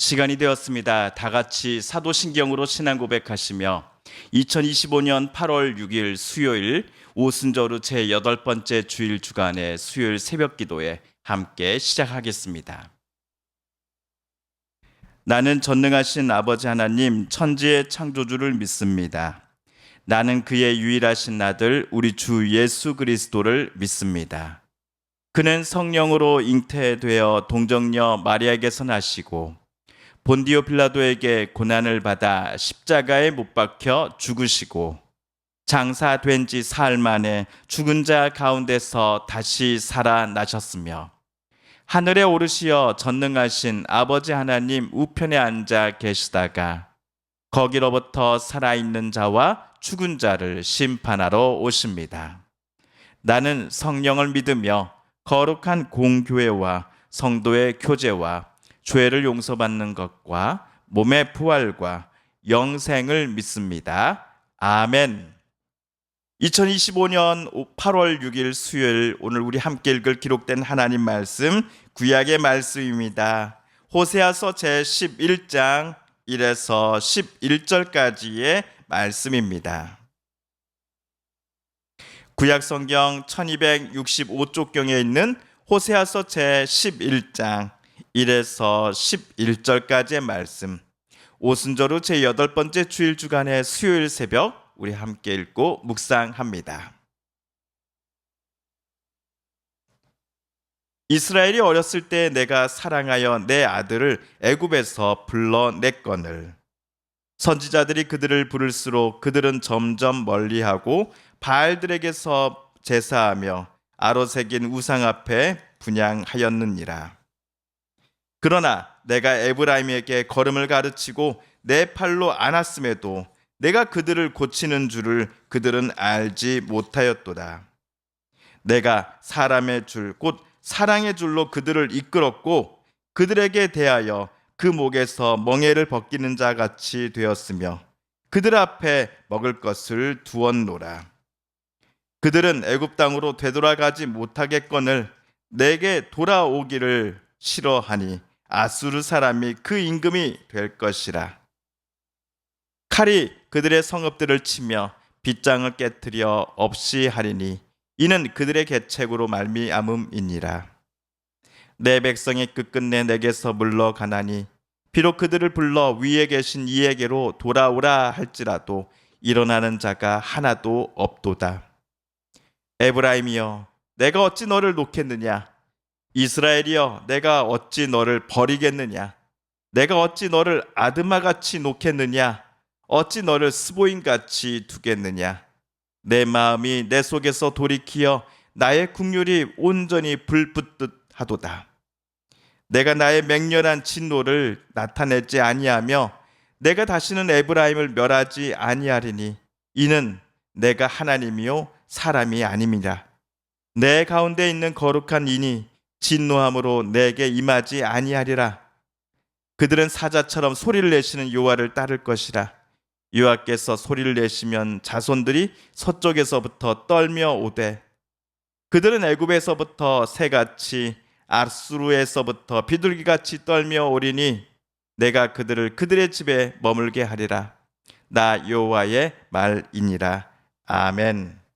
시간이 되었습니다. 다 같이 사도신경으로 신앙 고백하시며 2025년 8월 6일 수요일 오순절후 제8번째 주일 주간의 수요일 새벽 기도에 함께 시작하겠습니다. 나는 전능하신 아버지 하나님 천지의 창조주를 믿습니다. 나는 그의 유일하신 아들 우리 주 예수 그리스도를 믿습니다. 그는 성령으로 잉태되어 동정녀 마리아에게서 나시고 본디오 빌라도에게 고난을 받아 십자가에 못 박혀 죽으시고 장사된 지 사흘 만에 죽은 자 가운데서 다시 살아나셨으며 하늘에 오르시어 전능하신 아버지 하나님 우편에 앉아 계시다가 거기로부터 살아있는 자와 죽은 자를 심판하러 오십니다. 나는 성령을 믿으며 거룩한 공교회와 성도의 교제와 죄를 용서받는 것과 몸의 부활과 영생을 믿습니다. 아멘. 2025년 8월 6일 수요일 오늘 우리 함께 읽을 기록된 하나님 말씀 구약의 말씀입니다. 호세아서 제11장 1에서 11절까지의 말씀입니다. 구약 성경 1265쪽경에 있는 호세아서 제11장 1에서 11절까지의 말씀, 오순절 후 제8번째 주일 주간의 수요일 새벽 우리 함께 읽고 묵상합니다. 이스라엘이 어렸을 때 내가 사랑하여 내 아들을 애굽에서 불러냈거늘 선지자들이 그들을 부를수록 그들은 점점 멀리하고 바알들에게서 제사하며 아로새긴 우상 앞에 분향하였느니라. 그러나 내가 에브라임에게 걸음을 가르치고 내 팔로 안았음에도 내가 그들을 고치는 줄을 그들은 알지 못하였도다. 내가 사람의 줄 곧 사랑의 줄로 그들을 이끌었고 그들에게 대하여 그 목에서 멍에를 벗기는 자 같이 되었으며 그들 앞에 먹을 것을 두었노라. 그들은 애굽 땅으로 되돌아가지 못하겠거늘 내게 돌아오기를 싫어하니 아수르 사람이 그 임금이 될 것이라. 칼이 그들의 성읍들을 치며 빗장을 깨뜨려 없이 하리니 이는 그들의 계책으로 말미암음이니라. 내 백성이 끝끝내 내게서 물러가나니 비록 그들을 불러 위에 계신 이에게로 돌아오라 할지라도 일어나는 자가 하나도 없도다. 에브라임이여 내가 어찌 너를 놓겠느냐? 이스라엘이여 내가 어찌 너를 버리겠느냐? 내가 어찌 너를 아드마같이 놓겠느냐? 어찌 너를 스보임같이 두겠느냐? 내 마음이 내 속에서 돌이키어 나의 국률이 온전히 불붙듯 하도다. 내가 나의 맹렬한 진노를 나타내지 아니하며 내가 다시는 에브라임을 멸하지 아니하리니 이는 내가 하나님이요 사람이 아님이라. 내 가운데 있는 거룩한 이니 진노함으로 내게 임하지 아니하리라. 그들은 사자처럼 소리를 내시는 여호와를 따를 것이라. 여호와께서 소리를 내시면 자손들이 서쪽에서부터 떨며 오되 그들은 애굽에서부터 새같이 아수르에서부터 비둘기같이 떨며 오리니 내가 그들을 그들의 집에 머물게 하리라. 나 여호와의 말이니라. 아멘.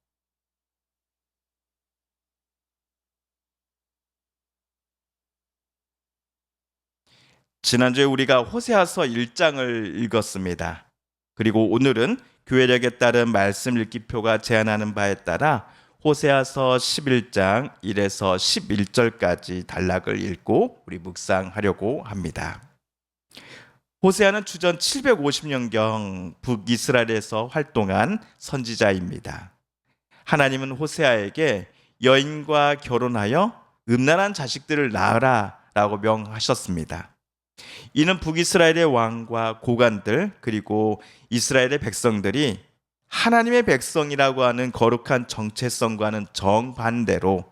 지난주에 우리가 호세아서 1장을 읽었습니다. 그리고 오늘은 교회력에 따른 말씀 읽기표가 제안하는 바에 따라 호세아서 11장 1에서 11절까지 단락을 읽고 우리 묵상하려고 합니다. 호세아는 주전 750년경 북이스라엘에서 활동한 선지자입니다. 하나님은 호세아에게 여인과 결혼하여 음란한 자식들을 낳으라 라고 명하셨습니다. 이는 북이스라엘의 왕과 고관들 그리고 이스라엘의 백성들이 하나님의 백성이라고 하는 거룩한 정체성과는 정반대로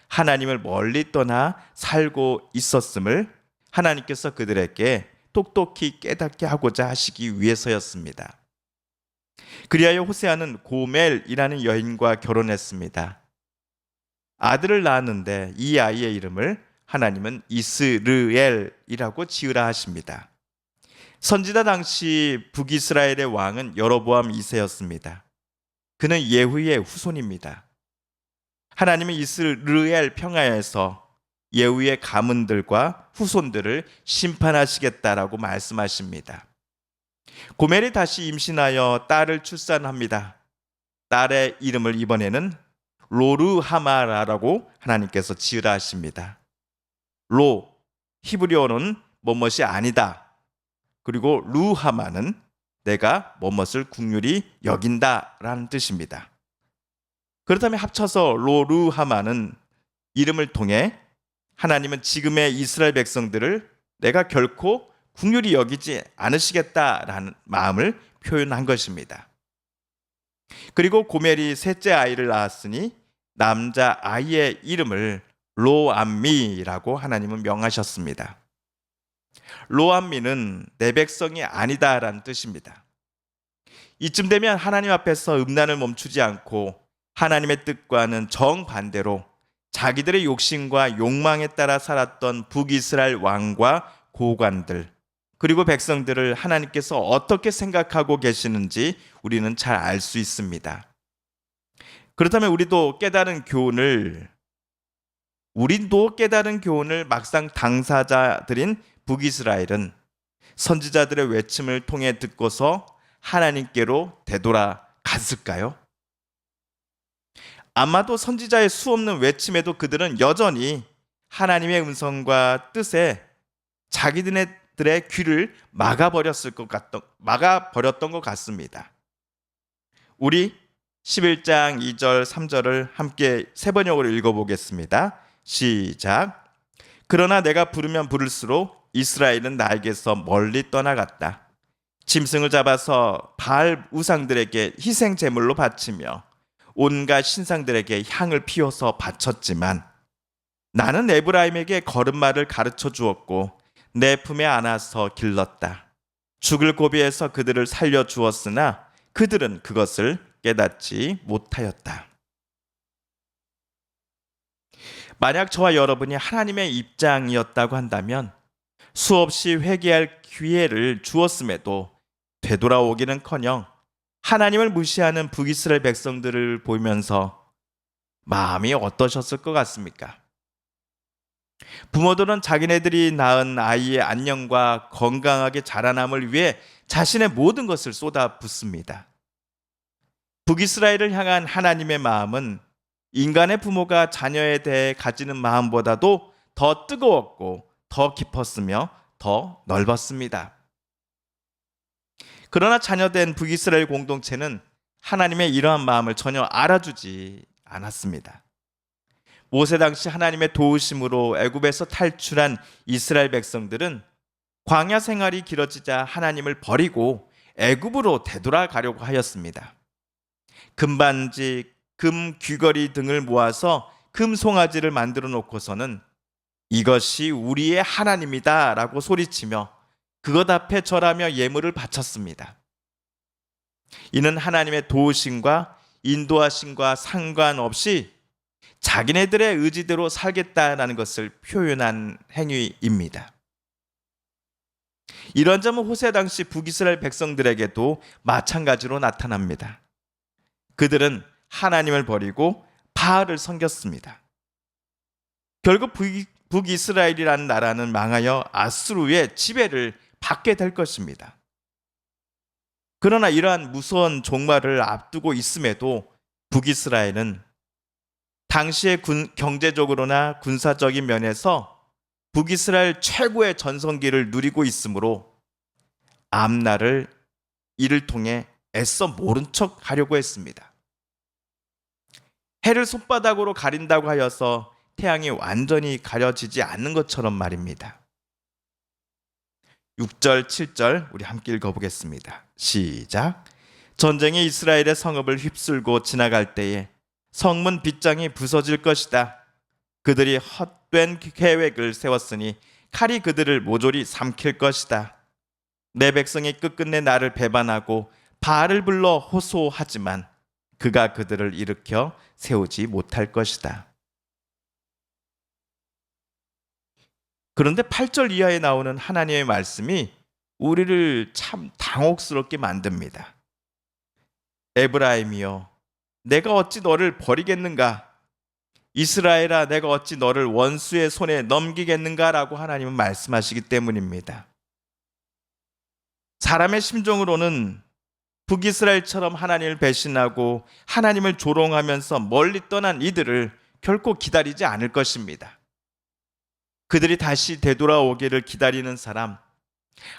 하나님을 멀리 떠나 살고 있었음을 하나님께서 그들에게 똑똑히 깨닫게 하고자 하시기 위해서였습니다. 그리하여 호세아는 고멜이라는 여인과 결혼했습니다. 아들을 낳았는데 이 아이의 이름을 하나님은 이스르엘이라고 지으라 하십니다. 선지자 당시 북이스라엘의 왕은 여로보암 2세였습니다. 그는 예후의 후손입니다. 하나님은 이스라엘 평야에서 예후의 가문들과 후손들을 심판하시겠다라고 말씀하십니다. 고멜이 다시 임신하여 딸을 출산합니다. 딸의 이름을 이번에는 로르하마라라고 하나님께서 지으라 하십니다. 로, 히브리어는 뭐뭇이 아니다. 그리고 루하마는 내가 뭐뭇을 긍휼히 여긴다라는 뜻입니다. 그렇다면 합쳐서 로르하마는 이름을 통해 하나님은 지금의 이스라엘 백성들을 내가 결코 긍휼히 여기지 않으시겠다라는 마음을 표현한 것입니다. 그리고 고멜이 셋째 아이를 낳았으니 남자 아이의 이름을 로암미라고 하나님은 명하셨습니다. 로암미는 내 백성이 아니다라는 뜻입니다. 이쯤 되면 하나님 앞에서 음란을 멈추지 않고 하나님의 뜻과는 정반대로 자기들의 욕심과 욕망에 따라 살았던 북이스라엘 왕과 고관들, 그리고 백성들을 하나님께서 어떻게 생각하고 계시는지 우리는 잘 알 수 있습니다. 그렇다면 우리도 깨달은 교훈을 막상 당사자들인 북이스라엘은 선지자들의 외침을 통해 듣고서 하나님께로 되돌아갔을까요? 아마도 선지자의 수없는 외침에도 그들은 여전히 하나님의 음성과 뜻에 자기들의 귀를 막아버렸던 것 같습니다. 우리 11장 2절 3절을 함께 세 번역으로 읽어보겠습니다. 시작. 그러나 내가 부르면 부를수록 이스라엘은 나에게서 멀리 떠나갔다. 짐승을 잡아서 바알 우상들에게 희생 제물로 바치며 온갖 신상들에게 향을 피워서 바쳤지만 나는 에브라임에게 걸음마를 가르쳐 주었고 내 품에 안아서 길렀다. 죽을 고비에서 그들을 살려 주었으나 그들은 그것을 깨닫지 못하였다. 만약 저와 여러분이 하나님의 입장이었다고 한다면 수없이 회개할 기회를 주었음에도 되돌아오기는커녕 하나님을 무시하는 북이스라엘 백성들을 보면서 마음이 어떠셨을 것 같습니까? 부모들은 자기네들이 낳은 아이의 안녕과 건강하게 자라남을 위해 자신의 모든 것을 쏟아붓습니다. 북이스라엘을 향한 하나님의 마음은 인간의 부모가 자녀에 대해 가지는 마음보다도 더 뜨거웠고 더 깊었으며 더 넓었습니다. 그러나 자녀된 북이스라엘 공동체는 하나님의 이러한 마음을 전혀 알아주지 않았습니다. 모세 당시 하나님의 도우심으로 애굽에서 탈출한 이스라엘 백성들은 광야 생활이 길어지자 하나님을 버리고 애굽으로 되돌아가려고 하였습니다. 금반지, 금 귀걸이 등을 모아서 금 송아지를 만들어 놓고서는 이것이 우리의 하나님이다 라고 소리치며 그것 앞에 절하며 예물을 바쳤습니다. 이는 하나님의 도우심과 인도하심과 상관없이 자기네들의 의지대로 살겠다라는 것을 표현한 행위입니다. 이런 점은 호세 당시 북이스라엘 백성들에게도 마찬가지로 나타납니다. 그들은 하나님을 버리고 바알을 섬겼습니다. 결국 북이스라엘이라는 나라는 망하여 아수르의 지배를 받게 될 것입니다. 그러나 이러한 무서운 종말을 앞두고 있음에도 북이스라엘은 당시의 경제적으로나 군사적인 면에서 북이스라엘 최고의 전성기를 누리고 있으므로 앞날을 이를 통해 애써 모른 척 하려고 했습니다. 해를 손바닥으로 가린다고 하여서 태양이 완전히 가려지지 않는 것처럼 말입니다. 6절, 7절 우리 함께 읽어보겠습니다. 시작. 전쟁이 이스라엘의 성읍을 휩쓸고 지나갈 때에 성문 빗장이 부서질 것이다. 그들이 헛된 계획을 세웠으니 칼이 그들을 모조리 삼킬 것이다. 내 백성이 끝끝내 나를 배반하고 바알을 불러 호소하지만 그가 그들을 일으켜 세우지 못할 것이다. 그런데 8절 이하에 나오는 하나님의 말씀이 우리를 참 당혹스럽게 만듭니다. 에브라임이여, 내가 어찌 너를 버리겠는가? 이스라엘아, 내가 어찌 너를 원수의 손에 넘기겠는가라고 하나님은 말씀하시기 때문입니다. 사람의 심정으로는 북이스라엘처럼 하나님을 배신하고 하나님을 조롱하면서 멀리 떠난 이들을 결코 기다리지 않을 것입니다. 그들이 다시 되돌아오기를 기다리는 사람,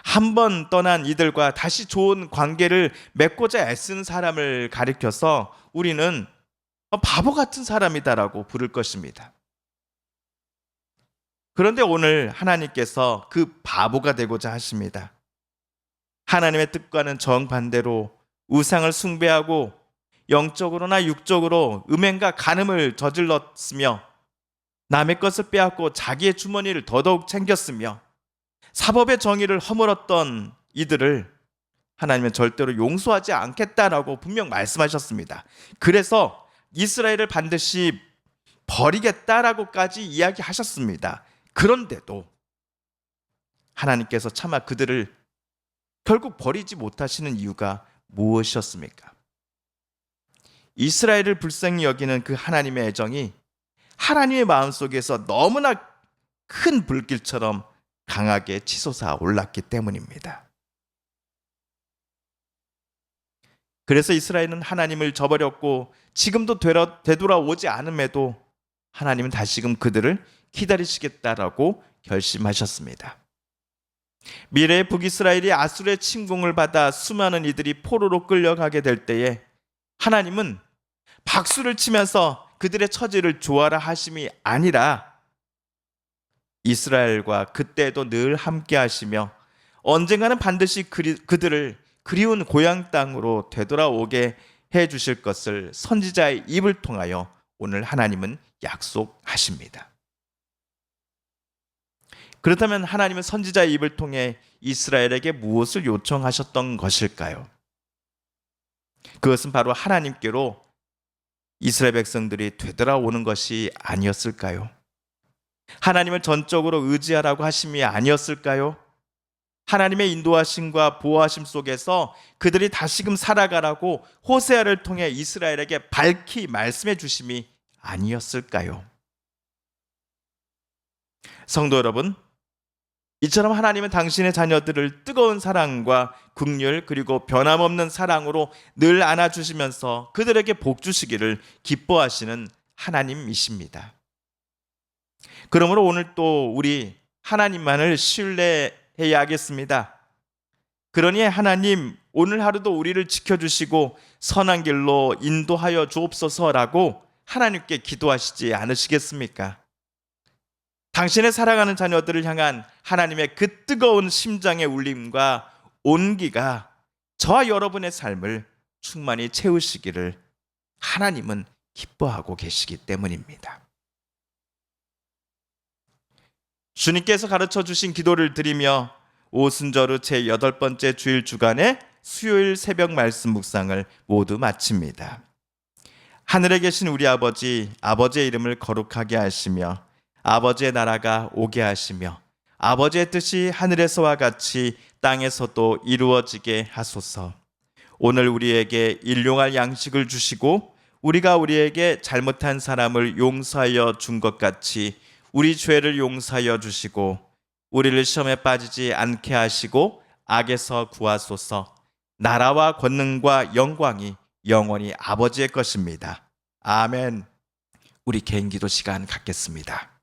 한 번 떠난 이들과 다시 좋은 관계를 맺고자 애쓰는 사람을 가리켜서 우리는 바보 같은 사람이다라고 부를 것입니다. 그런데 오늘 하나님께서 그 바보가 되고자 하십니다. 하나님의 뜻과는 정반대로 우상을 숭배하고 영적으로나 육적으로 음행과 간음을 저질렀으며 남의 것을 빼앗고 자기의 주머니를 더더욱 챙겼으며 사법의 정의를 허물었던 이들을 하나님은 절대로 용서하지 않겠다라고 분명 말씀하셨습니다. 그래서 이스라엘을 반드시 버리겠다라고까지 이야기하셨습니다. 그런데도 하나님께서 차마 그들을 결국 버리지 못하시는 이유가 무엇이었습니까? 이스라엘을 불쌍히 여기는 그 하나님의 애정이 하나님의 마음속에서 너무나 큰 불길처럼 강하게 치솟아 올랐기 때문입니다. 그래서 이스라엘은 하나님을 저버렸고 지금도 되돌아오지 않음에도 하나님은 다시금 그들을 기다리시겠다라고 결심하셨습니다. 미래의 북이스라엘이 아수르의 침공을 받아 수많은 이들이 포로로 끌려가게 될 때에 하나님은 박수를 치면서 그들의 처지를 좋아라 하심이 아니라 이스라엘과 그때도 늘 함께 하시며 언젠가는 반드시 그들을 그리운 고향 땅으로 되돌아오게 해 주실 것을 선지자의 입을 통하여 오늘 하나님은 약속하십니다. 그렇다면 하나님은 선지자의 입을 통해 이스라엘에게 무엇을 요청하셨던 것일까요? 그것은 바로 하나님께로 이스라엘 백성들이 되돌아오는 것이 아니었을까요? 하나님을 전적으로 의지하라고 하심이 아니었을까요? 하나님의 인도하심과 보호하심 속에서 그들이 다시금 살아가라고 호세아를 통해 이스라엘에게 밝히 말씀해 주심이 아니었을까요? 성도 여러분, 이처럼 하나님은 당신의 자녀들을 뜨거운 사랑과 긍휼 그리고 변함없는 사랑으로 늘 안아주시면서 그들에게 복 주시기를 기뻐하시는 하나님이십니다. 그러므로 오늘 또 우리 하나님만을 신뢰해야겠습니다. 그러니 하나님, 오늘 하루도 우리를 지켜주시고 선한 길로 인도하여 주옵소서라고 하나님께 기도하시지 않으시겠습니까? 당신의 사랑하는 자녀들을 향한 하나님의 그 뜨거운 심장의 울림과 온기가 저와 여러분의 삶을 충만히 채우시기를 하나님은 기뻐하고 계시기 때문입니다. 주님께서 가르쳐 주신 기도를 드리며 오순절후 제8번째 주일 주간의 수요일 새벽 말씀 묵상을 모두 마칩니다. 하늘에 계신 우리 아버지, 아버지의 이름을 거룩하게 하시며 아버지의 나라가 오게 하시며 아버지의 뜻이 하늘에서와 같이 땅에서도 이루어지게 하소서. 오늘 우리에게 일용할 양식을 주시고 우리가 우리에게 잘못한 사람을 용서하여 준 것 같이 우리 죄를 용서하여 주시고 우리를 시험에 빠지지 않게 하시고 악에서 구하소서. 나라와 권능과 영광이 영원히 아버지의 것입니다. 아멘. 우리 개인 기도 시간 갖겠습니다.